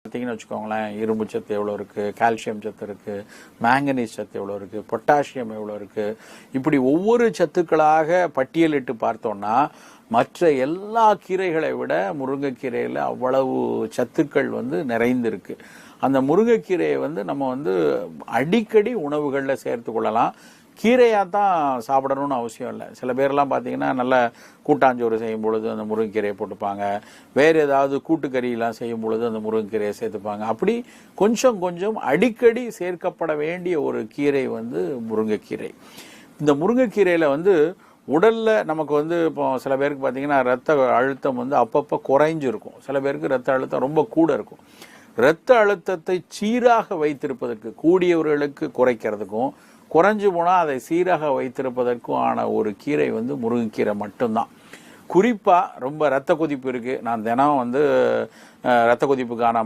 பார்த்தீங்கன்னு வச்சுக்கோங்களேன், இரும்பு சத்து எவ்வளோ இருக்குது, கால்சியம் சத்து இருக்குது, மேங்கனீஸ் சத்து எவ்வளோ இருக்குது, பொட்டாசியம் எவ்வளோ இருக்குது, இப்படி ஒவ்வொரு சத்துக்களாக பட்டியலிட்டு பார்த்தோம்னா மற்ற எல்லா கீரைகளை விட முருங்கைக்கீரையில் அவ்வளவு சத்துக்கள் நிறைந்திருக்கு. அந்த முருங்கைக்கீரையை நம்ம அடிக்கடி உணவுகளில் சேர்த்து கொள்ளலாம். கீரையாக தான் சாப்பிடணும்னு அவசியம் இல்லை. சில பேர்லாம் பார்த்தீங்கன்னா நல்ல கூட்டாஞ்சோறு செய்யும் பொழுது அந்த முருங்கைக்கீரையை போட்டுப்பாங்க, வேறு ஏதாவது கூட்டுக்கறியெல்லாம் செய்யும் பொழுது அந்த முருங்கைக்கீரையை சேர்த்துப்பாங்க. அப்படி கொஞ்சம் கொஞ்சம் அடிக்கடி சேர்க்கப்பட வேண்டிய ஒரு கீரை முருங்கைக்கீரை. இந்த முருங்கைக்கீரையில் உடலில் நமக்கு இப்போ சில பேருக்கு பார்த்தீங்கன்னா ரத்த அழுத்தம் அப்பப்போ குறைஞ்சிருக்கும், சில பேருக்கு ரத்த அழுத்தம் ரொம்ப கூட இருக்கும். இரத்த அழுத்தத்தை சீராக வைத்திருப்பதற்கு, கூடியவர்களுக்கு குறைக்கிறதுக்கும், குறைஞ்சு போனால் அதை சீராக வைத்திருப்பதற்கும் ஆன ஒரு கீரை முருங்கைக்கீரை மட்டும்தான். குறிப்பாக ரொம்ப ரத்த கொதிப்பு இருக்குது, நான் தினம் ரத்த கொதிப்புக்கான